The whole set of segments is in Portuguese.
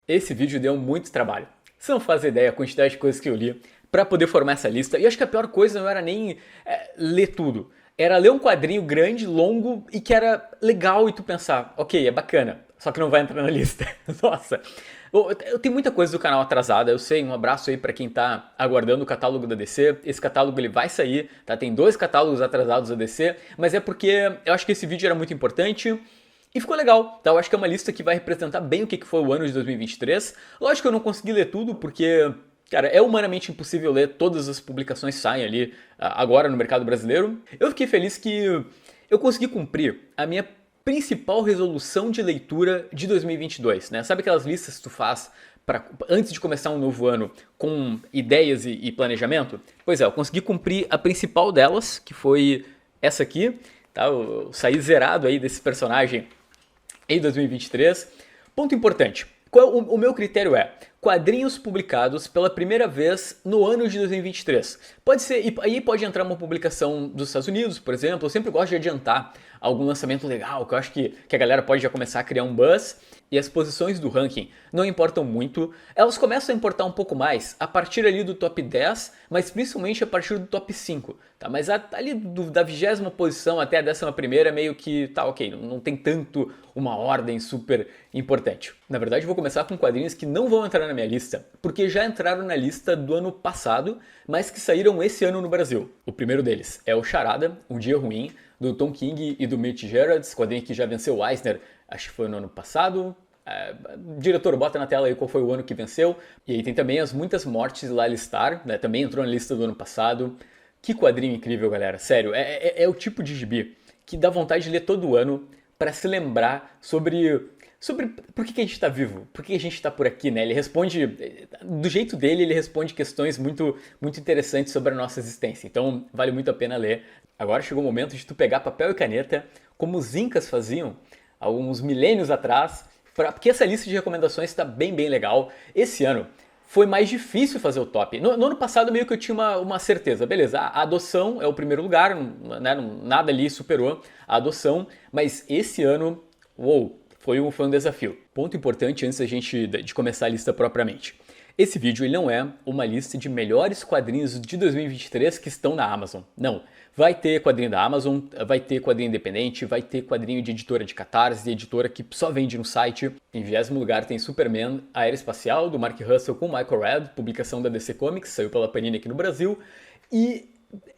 Esse vídeo deu muito trabalho. Você não faz ideia a quantidade de coisas que eu li para poder formar essa lista. E acho que a pior coisa não era nem ler tudo. Era ler um quadrinho grande, longo e que era legal e tu pensar, ok, é bacana, só que não vai entrar na lista. Nossa, eu tenho muita coisa do canal atrasada, eu sei, um abraço aí pra quem tá aguardando o catálogo da DC. Esse catálogo ele vai sair, tá? Tem 2 catálogos atrasados da DC, mas é porque eu acho que esse vídeo era muito importante. E ficou legal, tá? Eu acho que é uma lista que vai representar bem o que foi o ano de 2023. Lógico que eu não consegui ler tudo, porque, cara, é humanamente impossível ler todas as publicações que saem ali agora no mercado brasileiro. Eu fiquei feliz que eu consegui cumprir a minha principal resolução de leitura de 2022, né? Sabe aquelas listas que tu faz antes de começar um novo ano com ideias e planejamento? Pois é, eu consegui cumprir a principal delas, que foi essa aqui, tá? Eu saí zerado aí desse personagem em 2023. Ponto importante. O meu critério é quadrinhos publicados pela primeira vez no ano de 2023. Pode ser, e aí pode entrar uma publicação dos Estados Unidos, por exemplo. Eu sempre gosto de adiantar algum lançamento legal, que eu acho que a galera pode já começar a criar um buzz. E as posições do ranking não importam muito. Elas começam a importar um pouco mais a partir ali do top 10, mas principalmente a partir do top 5. Tá? Mas ali da 20ª posição até a 11ª meio que tá ok, não tem tanto uma ordem super importante. Na verdade eu vou começar com quadrinhos que não vão entrar na minha lista, porque já entraram na lista do ano passado, mas que saíram esse ano no Brasil. O primeiro deles é o Charada, Um Dia Ruim, do Tom King e do Mitch Gerads, quadrinho que já venceu o Eisner, acho que foi no ano passado. Diretor, bota na tela aí qual foi o ano que venceu. E aí tem também As Muitas Mortes lá Listar, né? Também entrou na lista do ano passado. Que quadrinho incrível, galera. Sério, é o tipo de gibi que dá vontade de ler todo ano para se lembrar sobre por que a gente está vivo, por que a gente está por aqui, né? Ele responde, do jeito dele, ele responde questões muito, muito interessantes sobre a nossa existência. Então, vale muito a pena ler. Agora chegou o momento de tu pegar papel e caneta, como os incas faziam, alguns milênios atrás, porque essa lista de recomendações está bem, bem legal. Esse ano foi mais difícil fazer o top. No ano passado meio que eu tinha uma certeza. Beleza, a adoção é o primeiro lugar, né, nada ali superou a adoção, mas esse ano, uou, foi um desafio. Ponto importante antes da gente de começar a lista propriamente. Esse vídeo ele não é uma lista de melhores quadrinhos de 2023 que estão na Amazon. Não. Vai ter quadrinho da Amazon, vai ter quadrinho independente, vai ter quadrinho de editora de Catarse, editora que só vende no site. Em 20º lugar tem Superman Aeroespacial, do Mark Russell com Michael Red, publicação da DC Comics, saiu pela Panini aqui no Brasil. E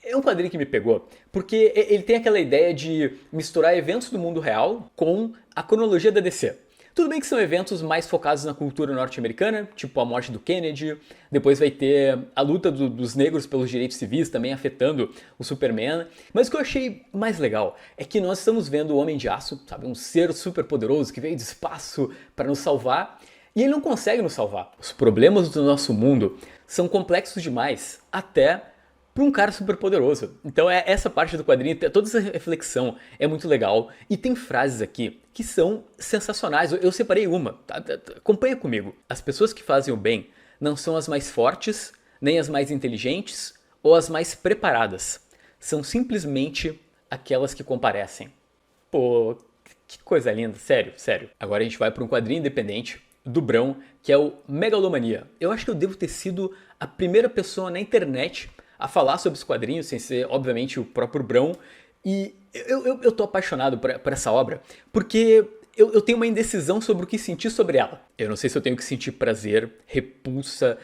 é um quadrinho que me pegou, porque ele tem aquela ideia de misturar eventos do mundo real com a cronologia da DC. Tudo bem que são eventos mais focados na cultura norte-americana, tipo a morte do Kennedy, depois vai ter a luta dos negros pelos direitos civis também afetando o Superman, mas o que eu achei mais legal é que nós estamos vendo o Homem de Aço, sabe, um ser super poderoso que veio do espaço para nos salvar, e ele não consegue nos salvar. Os problemas do nosso mundo são complexos demais, até para um cara super poderoso. Então essa parte do quadrinho, toda essa reflexão é muito legal. E tem frases aqui que são sensacionais. Eu separei uma, tá? Acompanha comigo. As pessoas que fazem o bem não são as mais fortes, nem as mais inteligentes ou as mais preparadas. São simplesmente aquelas que comparecem. Pô, que coisa linda, sério, sério. Agora a gente vai para um quadrinho independente do Brão, que é o Megalomania. Eu acho que eu devo ter sido a primeira pessoa na internet a falar sobre os quadrinhos, sem ser, obviamente, o próprio Brão. E eu tô apaixonado por essa obra, porque eu tenho uma indecisão sobre o que sentir sobre ela. Eu não sei se eu tenho que sentir prazer, repulsa,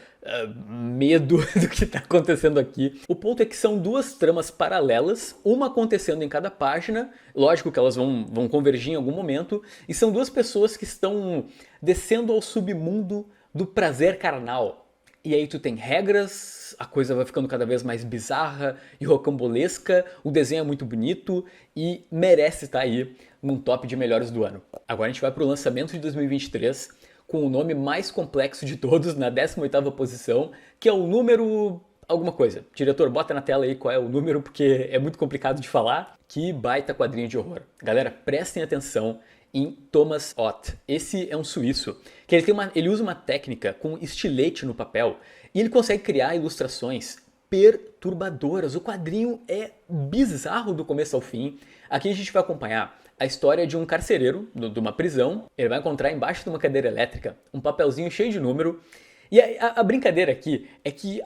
medo do que está acontecendo aqui. O ponto é que são 2 tramas paralelas, uma acontecendo em cada página, lógico que elas vão convergir em algum momento, e são 2 pessoas que estão descendo ao submundo do prazer carnal. E aí tu tem regras, a coisa vai ficando cada vez mais bizarra e rocambolesca, o desenho é muito bonito e merece estar aí num top de melhores do ano. Agora a gente vai para o lançamento de 2023 com o nome mais complexo de todos, na 18ª posição, que é o número alguma coisa. Diretor, bota na tela aí qual é o número, porque é muito complicado de falar. Que baita quadrinho de horror. Galera, prestem atenção em Thomas Ott. Esse é um suíço, que ele usa uma técnica com estilete no papel e ele consegue criar ilustrações perturbadoras. O quadrinho é bizarro do começo ao fim. Aqui a gente vai acompanhar a história de um carcereiro de uma prisão. Ele vai encontrar embaixo de uma cadeira elétrica um papelzinho cheio de número. E a brincadeira aqui é que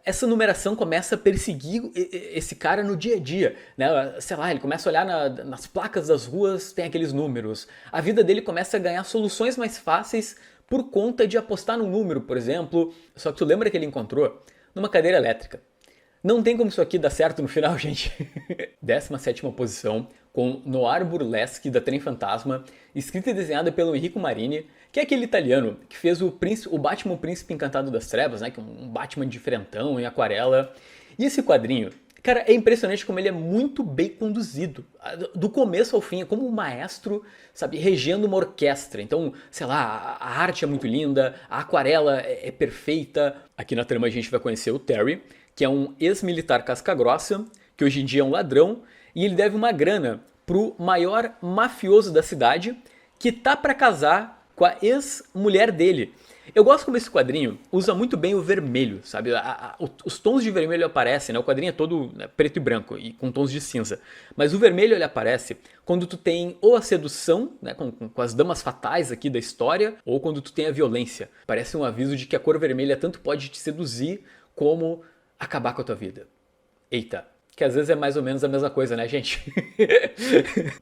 essa numeração começa a perseguir esse cara no dia a dia, né? Sei lá, ele começa a olhar nas placas das ruas, tem aqueles números. A vida dele começa a ganhar soluções mais fáceis por conta de apostar num número, por exemplo. Só que tu lembra que ele encontrou numa cadeira elétrica. Não tem como isso aqui dar certo no final, gente. 17ª posição, com Noir Burlesque da Trem Fantasma, escrita e desenhada pelo Enrico Marini, que é aquele italiano que fez o Batman Príncipe Encantado das Trevas, né, que é um Batman diferentão em aquarela. E esse quadrinho, cara, é impressionante como ele é muito bem conduzido. Do começo ao fim, é como um maestro, sabe, regendo uma orquestra. Então, sei lá, a arte é muito linda, a aquarela é perfeita. Aqui na trama a gente vai conhecer o Terry, que é um ex-militar casca-grossa, que hoje em dia é um ladrão, e ele deve uma grana pro maior mafioso da cidade, que tá pra casar com a ex-mulher dele. Eu gosto como esse quadrinho usa muito bem o vermelho, sabe? Os tons de vermelho aparecem, né? O quadrinho é todo, né, preto e branco e com tons de cinza. Mas o vermelho ele aparece quando tu tem ou a sedução, né, com as damas fatais aqui da história, ou quando tu tem a violência. Parece um aviso de que a cor vermelha tanto pode te seduzir como acabar com a tua vida. Eita, que às vezes é mais ou menos a mesma coisa, né, gente?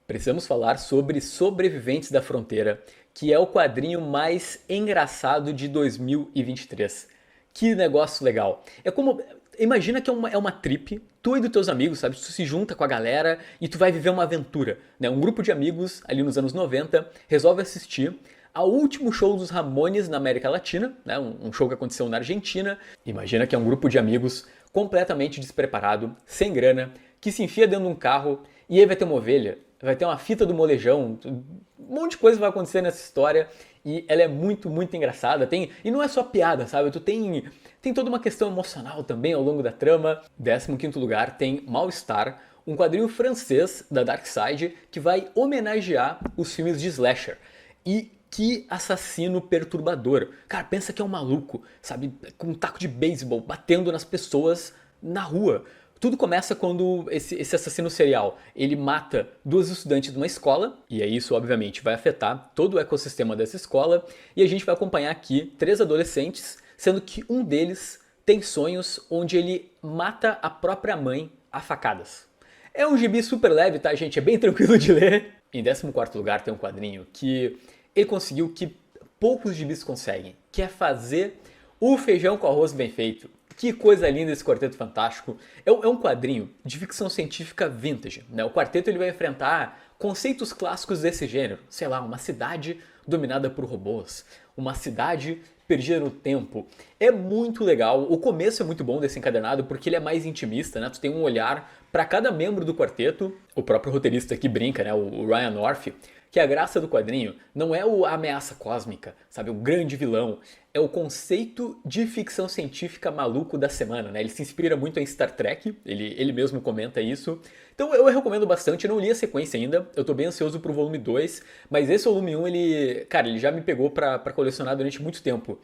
Precisamos falar sobre Sobreviventes da Fronteira, que é o quadrinho mais engraçado de 2023. Que negócio legal. É como... Imagina que é uma trip, tu e dos teus amigos, sabe? Tu se junta com a galera e tu vai viver uma aventura, né? Um grupo de amigos, ali nos anos 90, resolve assistir ao último show dos Ramones na América Latina, né? Um show que aconteceu na Argentina. Imagina que é um grupo de amigos completamente despreparado, sem grana, que se enfia dentro de um carro e aí vai ter uma ovelha, vai ter uma fita do molejão, um monte de coisa vai acontecer nessa história e ela é muito, muito engraçada. E não é só piada, sabe? Tem toda uma questão emocional também ao longo da trama. 15º lugar tem Mal-Estar, um quadrinho francês da Dark Side que vai homenagear os filmes de slasher. E que assassino perturbador. Cara, pensa que é um maluco, sabe? Com um taco de beisebol, batendo nas pessoas na rua. Tudo começa quando esse assassino serial, ele mata 2 estudantes de uma escola, e aí isso obviamente vai afetar todo o ecossistema dessa escola, e a gente vai acompanhar aqui 3 adolescentes, sendo que um deles tem sonhos onde ele mata a própria mãe a facadas. É um gibi super leve, tá, gente? É bem tranquilo de ler. Em 14º lugar tem um quadrinho que ele conseguiu o que poucos gibis conseguem, que é fazer o feijão com arroz bem feito. Que coisa linda esse Quarteto Fantástico. É um quadrinho de ficção científica vintage, né? O quarteto ele vai enfrentar conceitos clássicos desse gênero. Sei lá, uma cidade dominada por robôs, uma cidade perdida no tempo. É muito legal. O começo é muito bom desse encadernado porque ele é mais intimista, né? Tu tem um olhar para cada membro do quarteto. O próprio roteirista aqui brinca, né? O Ryan North, que a graça do quadrinho não é a ameaça cósmica, sabe, o grande vilão, é o conceito de ficção científica maluco da semana, né? Ele se inspira muito em Star Trek, ele mesmo comenta isso. Então eu recomendo bastante, eu não li a sequência ainda, eu tô bem ansioso pro volume 2, mas esse volume 1, ele já me pegou pra colecionar durante muito tempo,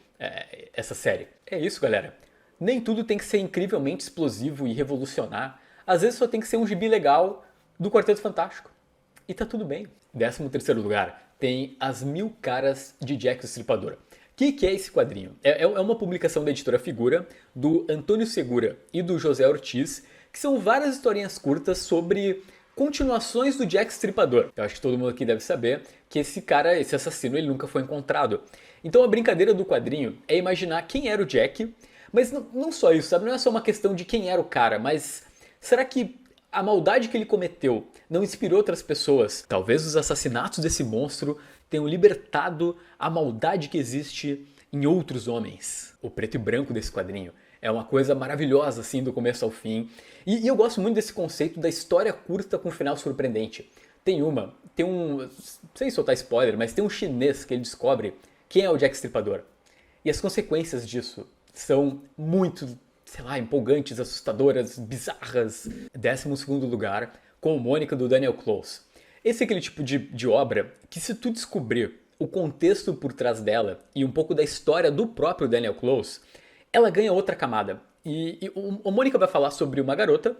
essa série. É isso, galera. Nem tudo tem que ser incrivelmente explosivo e revolucionar, às vezes só tem que ser um gibi legal do Quarteto Fantástico. E tá tudo bem. 13º lugar tem As Mil Caras de Jack o Estripador. O que é esse quadrinho? É uma publicação da editora Figura, do Antônio Segura e do José Ortiz, que são várias historinhas curtas sobre continuações do Jack Estripador. Eu acho que todo mundo aqui deve saber que esse assassino, ele nunca foi encontrado. Então a brincadeira do quadrinho é imaginar quem era o Jack, mas não só isso, sabe? Não é só uma questão de quem era o cara, mas será que a maldade que ele cometeu não inspirou outras pessoas? Talvez os assassinatos desse monstro tenham libertado a maldade que existe em outros homens. O preto e branco desse quadrinho é uma coisa maravilhosa, assim, do começo ao fim. E eu gosto muito desse conceito da história curta com final surpreendente. Tem um, sem soltar spoiler, mas tem um chinês que ele descobre quem é o Jack Estripador. E as consequências disso são muito, sei lá, empolgantes, assustadoras, bizarras. 12º lugar, com Mônica do Daniel Close. Esse é aquele tipo de obra que, se tu descobrir o contexto por trás dela e um pouco da história do próprio Daniel Close, ela ganha outra camada. E o Mônica vai falar sobre uma garota,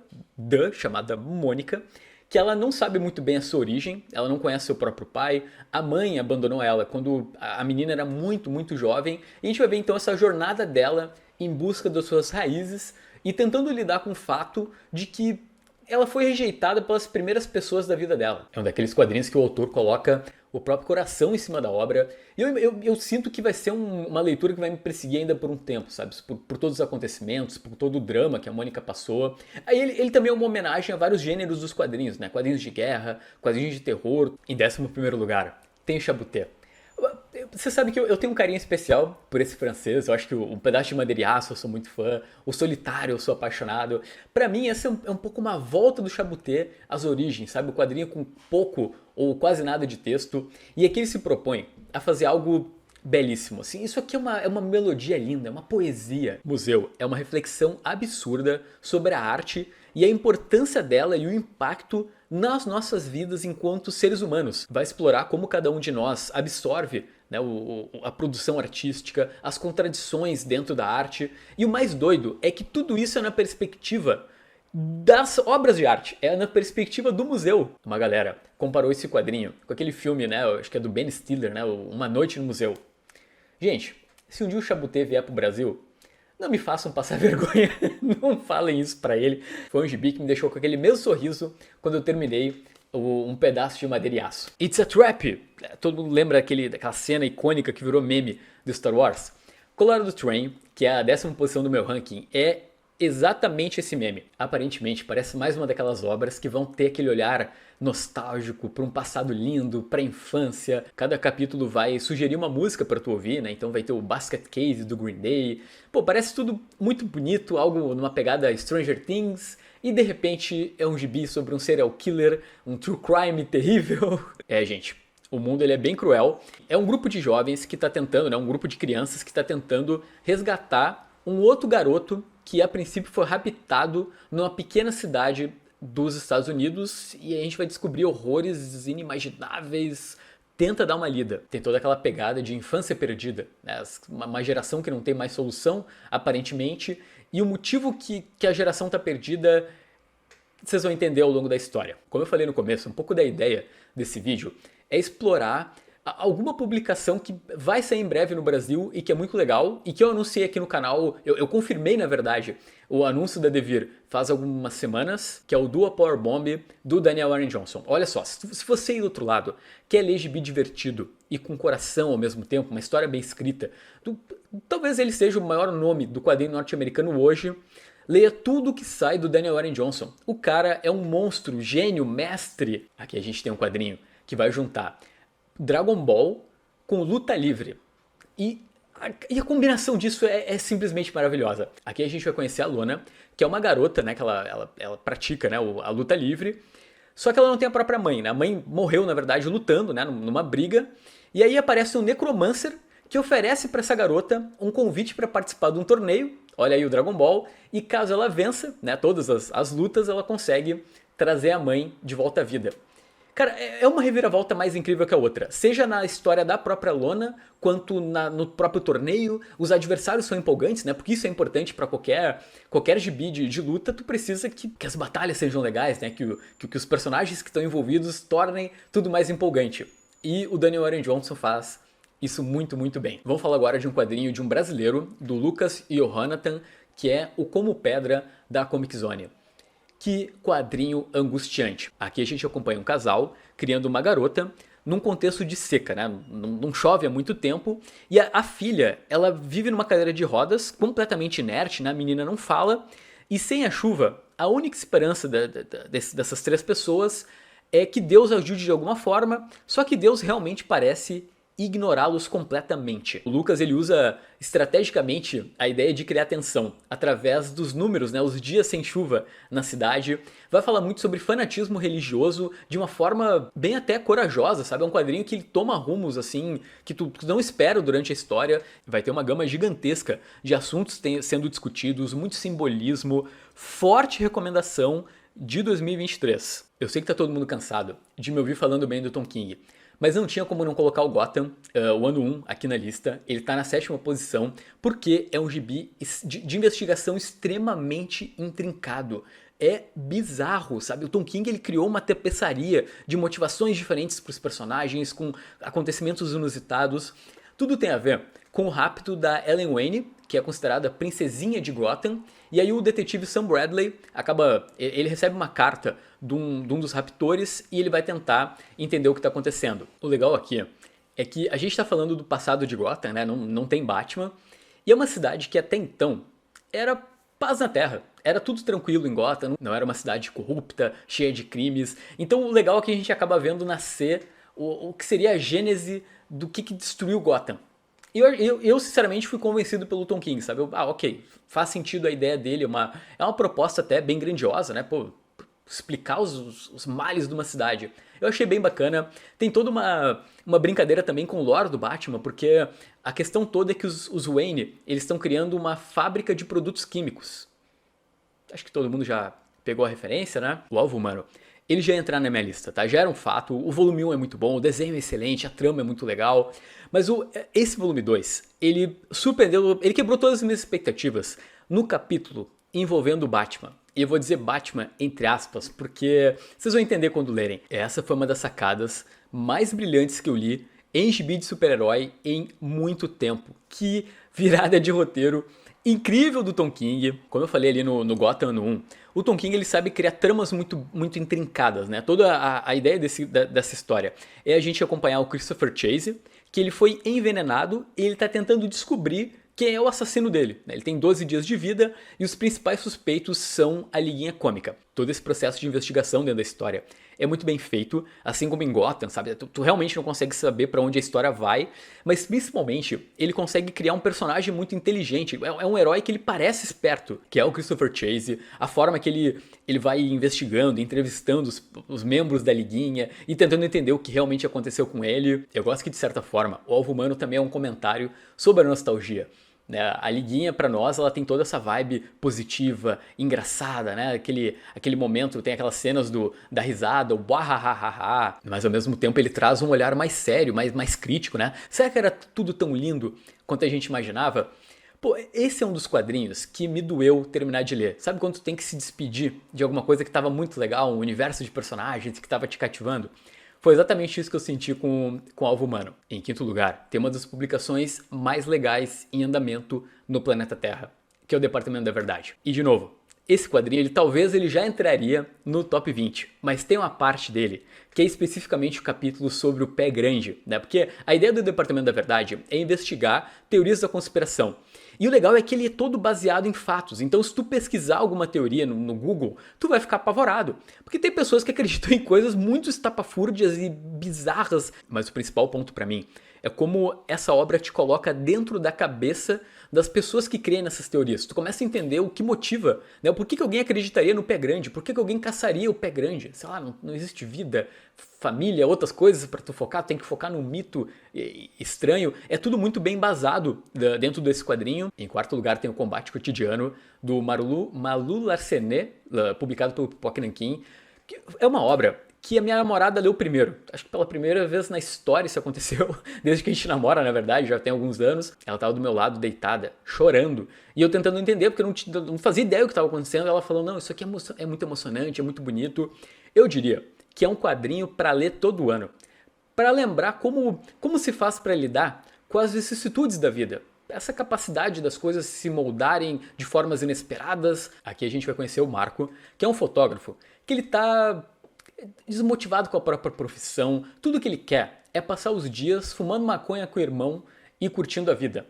chamada Mônica, que ela não sabe muito bem a sua origem, ela não conhece seu próprio pai, a mãe abandonou ela quando a menina era muito, muito jovem, e a gente vai ver então essa jornada dela em busca das suas raízes e tentando lidar com o fato de que ela foi rejeitada pelas primeiras pessoas da vida dela. É um daqueles quadrinhos que o autor coloca o próprio coração em cima da obra. E eu sinto que vai ser uma leitura que vai me perseguir ainda por um tempo, sabe? Por todos os acontecimentos, por todo o drama que a Mônica passou. Aí ele também é uma homenagem a vários gêneros dos quadrinhos, né? Quadrinhos de guerra, quadrinhos de terror. Em 11º lugar, tem o Chabuté. Você sabe que eu tenho um carinho especial por esse francês. Eu acho que o Pedaço de Madeira e Aço eu sou muito fã. O Solitário eu sou apaixonado. Pra mim, essa é um pouco uma volta do Chabuté às origens, sabe? O quadrinho com pouco ou quase nada de texto. E aqui ele se propõe a fazer algo belíssimo. Assim, isso aqui é uma melodia linda, é uma poesia. Museu é uma reflexão absurda sobre a arte e a importância dela e o impacto nas nossas vidas enquanto seres humanos. Vai explorar como cada um de nós absorve, né, a produção artística, as contradições dentro da arte. E o mais doido é que tudo isso é na perspectiva das obras de arte, é na perspectiva do museu. Uma galera comparou esse quadrinho com aquele filme, né, acho que é do Ben Stiller, né, Uma Noite no Museu. Gente, se um dia o Chabuté vier pro Brasil, não me façam passar vergonha, não falem isso pra ele. Foi um gibi que me deixou com aquele mesmo sorriso quando eu terminei Um Pedaço de Madeira e Aço. It's a Trap! Todo mundo lembra daquela cena icônica que virou meme do Star Wars? Colorado Train, que é a 10ª posição do meu ranking, é exatamente esse meme. Aparentemente, parece mais uma daquelas obras que vão ter aquele olhar nostálgico para um passado lindo, para a infância. Cada capítulo vai sugerir uma música para tu ouvir, né? Então vai ter o Basket Case do Green Day. Pô, parece tudo muito bonito, algo numa pegada Stranger Things. E de repente é um gibi sobre um serial killer, um true crime terrível. É, gente, o mundo ele é bem cruel. É um grupo de jovens que está tentando, né? Um grupo de crianças que está tentando resgatar um outro garoto que a princípio foi raptado numa pequena cidade dos Estados Unidos, e a gente vai descobrir horrores inimagináveis. Tenta dar uma lida. Tem toda aquela pegada de infância perdida, né? Uma geração que não tem mais solução, aparentemente, e o motivo que a geração está perdida, vocês vão entender ao longo da história. Como eu falei no começo, um pouco da ideia desse vídeo é explorar alguma publicação que vai sair em breve no Brasil e que é muito legal e que eu anunciei aqui no canal. Eu confirmei, na verdade, o anúncio da Devir faz algumas semanas, que é o Dual Power Bomb do Daniel Warren Johnson. Olha só, se você aí do outro lado quer ler gibi divertido e com coração ao mesmo tempo, uma história bem escrita, talvez ele seja o maior nome do quadrinho norte-americano hoje. Leia tudo que sai do Daniel Warren Johnson. O cara é um monstro, gênio, mestre. Aqui a gente tem um quadrinho que vai juntar Dragon Ball com luta livre. E a combinação disso é simplesmente maravilhosa. Aqui a gente vai conhecer a Lona, que é uma garota, né, que ela pratica, né, a luta livre. Só que ela não tem a própria mãe, né? A mãe morreu, na verdade, lutando, né, numa briga. E aí aparece um necromancer que oferece para essa garota um convite para participar de um torneio. Olha aí o Dragon Ball. E caso ela vença, né, todas as lutas, ela consegue trazer a mãe de volta à vida. Cara, é uma reviravolta mais incrível que a outra. Seja na história da própria Lona, quanto no próprio torneio. Os adversários são empolgantes, né? Porque isso é importante pra qualquer gibi de luta. Tu precisa que as batalhas sejam legais, né? Que os personagens que estão envolvidos tornem tudo mais empolgante. E o Daniel Warren Johnson faz isso muito, muito bem. Vamos falar agora de um quadrinho de um brasileiro, do Lucas Johannathan, que é o Como Pedra da Comic Zone. Que quadrinho angustiante. Aqui a gente acompanha um casal criando uma garota num contexto de seca, né? Não chove há muito tempo. E a filha, ela vive numa cadeira de rodas, completamente inerte, né? A menina não fala. E sem a chuva, a única esperança dessas três pessoas é que Deus ajude de alguma forma. Só que Deus realmente parece ignorá-los completamente. O Lucas ele usa estrategicamente a ideia de criar tensão através dos números, né, os dias sem chuva na cidade. Vai falar muito sobre fanatismo religioso de uma forma bem até corajosa, sabe? É um quadrinho que ele toma rumos assim que tu não espera durante a história. Vai ter uma gama gigantesca de assuntos sendo discutidos, muito simbolismo, forte recomendação de 2023. Eu sei que tá todo mundo cansado de me ouvir falando bem do Tom King, mas não tinha como não colocar o Gotham, o ano 1, aqui na lista. Ele tá na 7ª posição, porque é um gibi de investigação extremamente intrincado. é bizarro, sabe? O Tom King ele criou uma tapeçaria de motivações diferentes para os personagens, com acontecimentos inusitados. Tudo tem a ver com o rapto da Ellen Wayne, que é considerada a princesinha de Gotham, e aí o detetive Sam Bradley ele recebe uma carta de um dos raptores e ele vai tentar entender o que está acontecendo. O legal aqui é que a gente está falando do passado de Gotham, né? Não tem Batman, e é uma cidade que até então era paz na Terra. Era tudo tranquilo em Gotham, não era uma cidade corrupta, cheia de crimes. Então o legal é que a gente acaba vendo nascer o que seria a gênese do que destruiu Gotham. E eu sinceramente fui convencido pelo Tom King, sabe? Ok, faz sentido a ideia dele, é uma proposta até bem grandiosa, né? Pô, explicar os males de uma cidade. Eu achei bem bacana. Tem toda uma brincadeira também com o lore do Batman, porque a questão toda é que os Wayne, eles estão criando uma fábrica de produtos químicos. Acho que todo mundo já pegou a referência, né? O Alvo Humano. Ele já ia entrar na minha lista, tá? Já era um fato, o volume 1 é muito bom, o desenho é excelente, a trama é muito legal, mas esse volume 2, ele surpreendeu, ele quebrou todas as minhas expectativas no capítulo envolvendo o Batman. E eu vou dizer Batman entre aspas, porque vocês vão entender quando lerem. Essa foi uma das sacadas mais brilhantes que eu li em gibi de super-herói em muito tempo. Que virada de roteiro incrível do Tom King. Como eu falei ali no Gotham ano 1, o Tom King ele sabe criar tramas muito intrincadas, né? Toda a ideia dessa história é a gente acompanhar o Christopher Chase, que ele foi envenenado e ele está tentando descobrir quem é o assassino dele. Ele tem 12 dias de vida e os principais suspeitos são a Liguinha Cômica. Todo esse processo de investigação dentro da história é muito bem feito, assim como em Gotham, sabe? Tu realmente não consegue saber pra onde a história vai, mas principalmente ele consegue criar um personagem muito inteligente. É um herói que ele parece esperto, que é o Christopher Chase, a forma que ele vai investigando, entrevistando os membros da Liguinha e tentando entender o que realmente aconteceu com ele. Eu gosto que, de certa forma, o Alvo Humano também é um comentário sobre a nostalgia. A Liguinha, pra nós, ela tem toda essa vibe positiva, engraçada, né? Aquele momento, tem aquelas cenas da risada, o buahahaha, mas ao mesmo tempo ele traz um olhar mais sério, mais crítico, né? Será que era tudo tão lindo quanto a gente imaginava? Pô, esse é um dos quadrinhos que me doeu terminar de ler. Sabe quando tu tem que se despedir de alguma coisa que tava muito legal, um universo de personagens que tava te cativando? Foi exatamente isso que eu senti com Alvo Humano. Em quinto lugar, tem uma das publicações mais legais em andamento no planeta Terra, que é o Departamento da Verdade. E de novo, esse quadrinho talvez ele já entraria no top 20, mas tem uma parte dele que é especificamente o capítulo sobre o Pé Grande, né? Porque a ideia do Departamento da Verdade é investigar teorias da conspiração. E o legal é que ele é todo baseado em fatos. Então, se tu pesquisar alguma teoria no Google, tu vai ficar apavorado. Porque tem pessoas que acreditam em coisas muito estapafúrdias e bizarras. Mas o principal ponto pra mim é como essa obra te coloca dentro da cabeça das pessoas que creem nessas teorias. Tu começa a entender o que motiva, né? Por que alguém acreditaria no pé grande? Por que alguém caçaria o pé grande? Sei lá, não existe vida, família, outras coisas pra tu focar, tu tem que focar num mito estranho. É tudo muito bem embasado dentro desse quadrinho. Em quarto lugar tem o Combate Cotidiano do Malu Larsenet, publicado pelo Pipoca Nanquim, que é uma obra que a minha namorada leu primeiro. Acho que pela primeira vez na história isso aconteceu, desde que a gente namora, na verdade, já tem alguns anos. Ela estava do meu lado, deitada, chorando, e eu tentando entender, porque eu não fazia ideia do que estava acontecendo. Ela falou, não, isso aqui é muito emocionante, é muito bonito. Eu diria que é um quadrinho para ler todo ano, para lembrar como se faz para lidar com as vicissitudes da vida. Essa capacidade das coisas se moldarem de formas inesperadas. Aqui a gente vai conhecer o Marco, que é um fotógrafo, que ele tá desmotivado com a própria profissão. Tudo que ele quer é passar os dias fumando maconha com o irmão e curtindo a vida.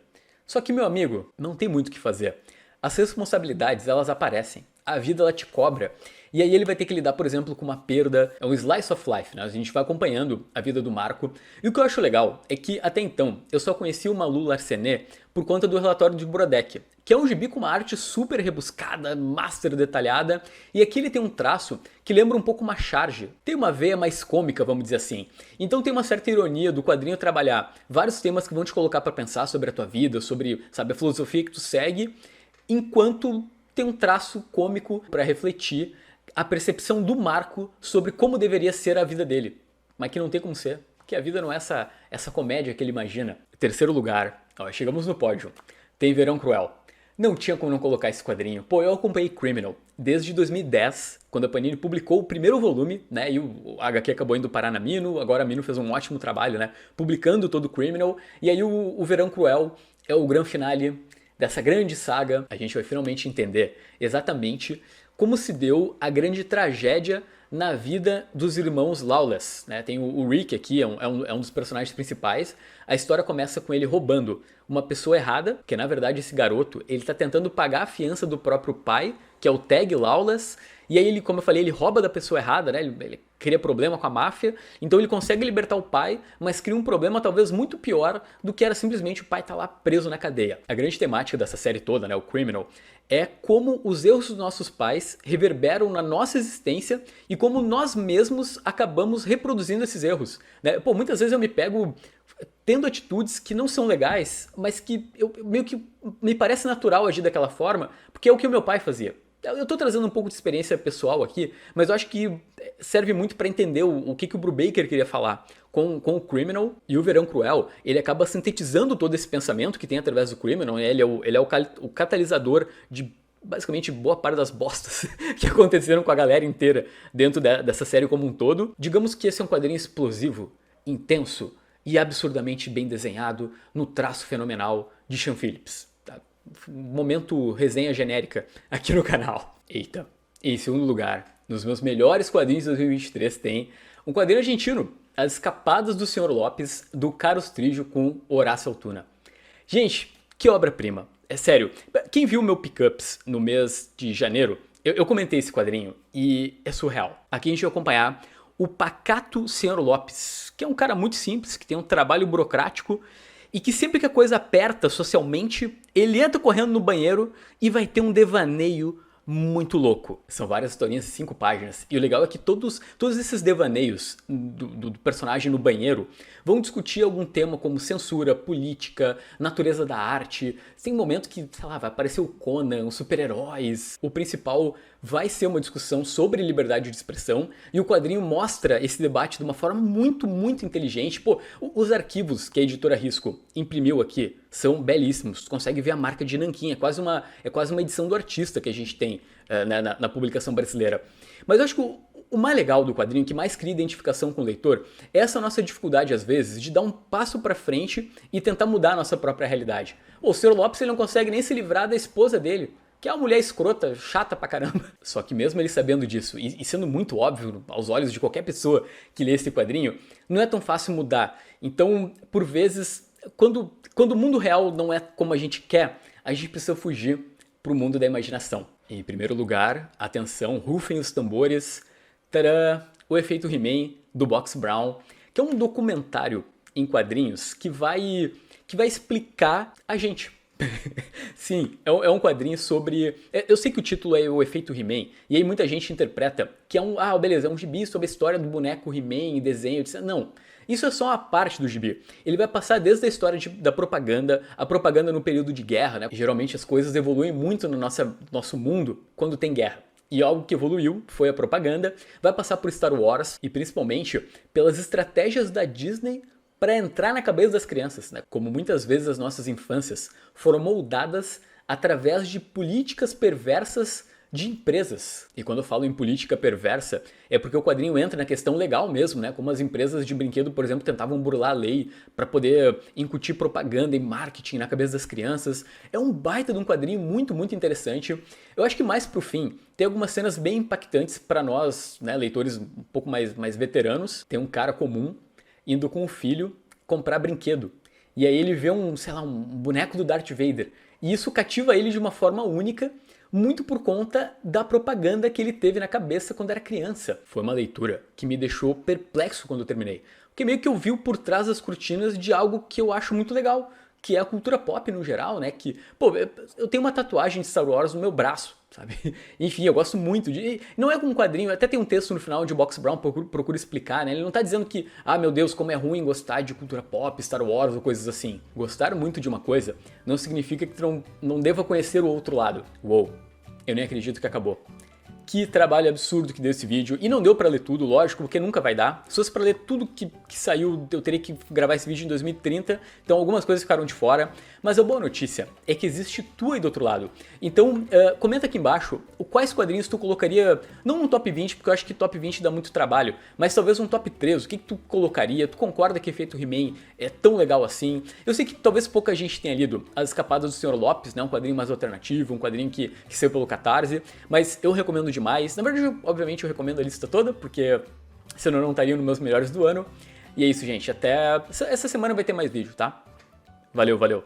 Só que, meu amigo, não tem muito o que fazer. As responsabilidades, elas aparecem. A vida, ela te cobra. E aí ele vai ter que lidar, por exemplo, com uma perda, é um slice of life, né? A gente vai acompanhando a vida do Marco. E o que eu acho legal é que, até então, eu só conheci o Malu Larsenet por conta do relatório de Brodeck, que é um gibi com uma arte super rebuscada, master detalhada, e aqui ele tem um traço que lembra um pouco uma charge. Tem uma veia mais cômica, vamos dizer assim. Então tem uma certa ironia do quadrinho trabalhar vários temas que vão te colocar para pensar sobre a tua vida, sobre, sabe, a filosofia que tu segue, enquanto tem um traço cômico para refletir a percepção do Marco sobre como deveria ser a vida dele. Mas que não tem como ser, que a vida não é essa comédia que ele imagina. Terceiro lugar, chegamos no pódio, tem Verão Cruel. Não tinha como não colocar esse quadrinho. Pô, eu acompanhei Criminal desde 2010, quando a Panini publicou o primeiro volume, né? E o HQ acabou indo parar na Mino, agora a Mino fez um ótimo trabalho, né? Publicando todo o Criminal. E aí o Verão Cruel é o grande finale dessa grande saga. A gente vai finalmente entender exatamente como se deu a grande tragédia na vida dos irmãos Lawless, né? Tem o Rick aqui, é um dos personagens principais. A história começa com ele roubando uma pessoa errada, que na verdade esse garoto, ele tá tentando pagar a fiança do próprio pai, que é o Tag Lawless, e aí ele, como eu falei, ele rouba da pessoa errada, né? Ele cria problema com a máfia, então ele consegue libertar o pai, mas cria um problema talvez muito pior do que era simplesmente o pai estar lá preso na cadeia. A grande temática dessa série toda, né, o Criminal, é como os erros dos nossos pais reverberam na nossa existência e como nós mesmos acabamos reproduzindo esses erros, né? Pô, muitas vezes eu me pego tendo atitudes que não são legais, mas que eu meio que me parece natural agir daquela forma, porque é o que o meu pai fazia. Eu tô trazendo um pouco de experiência pessoal aqui, mas eu acho que serve muito para entender o que o Brubaker queria falar com o Criminal. E o Verão Cruel, ele acaba sintetizando todo esse pensamento que tem através do Criminal, né? Ele é o catalisador de basicamente boa parte das bostas que aconteceram com a galera inteira dentro dessa série como um todo. Digamos que esse é um quadrinho explosivo, intenso e absurdamente bem desenhado no traço fenomenal de Sean Phillips. Momento resenha genérica aqui no canal. Eita, em segundo lugar, nos meus melhores quadrinhos de 2023 tem um quadrinho argentino, As Escapadas do Sr. Lopes, do Carlos Trígio com Horácio Altuna. Gente, que obra-prima. É sério, quem viu meu Pickups no mês de janeiro, eu comentei esse quadrinho e é surreal. Aqui a gente vai acompanhar o pacato Sr. Lopes, que é um cara muito simples, que tem um trabalho burocrático e que sempre que a coisa aperta socialmente, ele entra correndo no banheiro e vai ter um devaneio muito louco. São várias historinhas de 5 páginas. E o legal é que todos esses devaneios do personagem no banheiro vão discutir algum tema como censura, política, natureza da arte. Tem um momento que, sei lá, vai aparecer o Conan, os super-heróis. O principal vai ser uma discussão sobre liberdade de expressão. E o quadrinho mostra esse debate de uma forma muito, muito inteligente. Pô, os arquivos que a editora Risco imprimiu aqui são belíssimos. Tu consegue ver a marca de nanquim. É quase uma edição do artista que a gente tem na publicação brasileira. Mas eu acho que o mais legal do quadrinho, que mais cria identificação com o leitor, é essa nossa dificuldade, às vezes, de dar um passo pra frente e tentar mudar a nossa própria realidade. O Sr. Lopes, ele não consegue nem se livrar da esposa dele, que é uma mulher escrota, chata pra caramba. Só que mesmo ele sabendo disso, e sendo muito óbvio aos olhos de qualquer pessoa que lê esse quadrinho, não é tão fácil mudar. Então, por vezes, quando o mundo real não é como a gente quer, a gente precisa fugir pro mundo da imaginação. Em primeiro lugar, atenção, rufem os tambores, tadã, o Efeito He-Man, do Box Brown, que é um documentário em quadrinhos que vai explicar a gente. Sim, é um quadrinho sobre... Eu sei que o título é o Efeito He-Man, e aí muita gente interpreta que é beleza, é um gibi sobre a história do boneco He-Man e desenho. Não, isso é só uma parte do gibi. Ele vai passar desde a história da propaganda, a propaganda no período de guerra, né? Geralmente as coisas evoluem muito no nosso mundo quando tem guerra. E algo que evoluiu foi a propaganda, vai passar por Star Wars e principalmente pelas estratégias da Disney para entrar na cabeça das crianças, né? Como muitas vezes as nossas infâncias foram moldadas através de políticas perversas de empresas. E quando eu falo em política perversa, é porque o quadrinho entra na questão legal mesmo, né? Como as empresas de brinquedo, por exemplo, tentavam burlar a lei para poder incutir propaganda e marketing na cabeça das crianças. É um baita de um quadrinho muito, muito interessante. Eu acho que mais pro fim, tem algumas cenas bem impactantes para nós, né, leitores um pouco mais veteranos. Tem um cara comum indo com o filho comprar brinquedo. E aí ele vê um boneco do Darth Vader. E isso cativa ele de uma forma única, muito por conta da propaganda que ele teve na cabeça quando era criança. Foi uma leitura que me deixou perplexo quando eu terminei. Porque meio que eu vi por trás das cortinas de algo que eu acho muito legal, que é a cultura pop no geral, né? Que, pô, eu tenho uma tatuagem de Star Wars no meu braço, sabe? Enfim, eu gosto muito de... Não é com um quadrinho, até tem um texto no final onde o Box Brown procura explicar, né? Ele não tá dizendo que, meu Deus, como é ruim gostar de cultura pop, Star Wars ou coisas assim. Gostar muito de uma coisa não significa que tu não deva conhecer o outro lado. Uou, eu nem acredito que acabou. que trabalho absurdo que deu esse vídeo. E não deu pra ler tudo, lógico, porque nunca vai dar. Se fosse pra ler tudo que saiu, eu teria que gravar esse vídeo em 2030. Então algumas coisas ficaram de fora. Mas a boa notícia é que existe tu aí do outro lado. Então comenta aqui embaixo quais quadrinhos tu colocaria, não no top 20, porque eu acho que top 20 dá muito trabalho, mas talvez um top 3, o que tu colocaria? Tu concorda que Efeito He-Man é tão legal assim? Eu sei que talvez pouca gente tenha lido As Escapadas do Sr. Lopes, né? Um quadrinho mais alternativo, um quadrinho que saiu pelo Catarse, mas eu recomendo demais. Na verdade, obviamente eu recomendo a lista toda, porque senão eu não estaria nos meus melhores do ano. E é isso, gente. Até essa semana vai ter mais vídeo, tá? Valeu, valeu.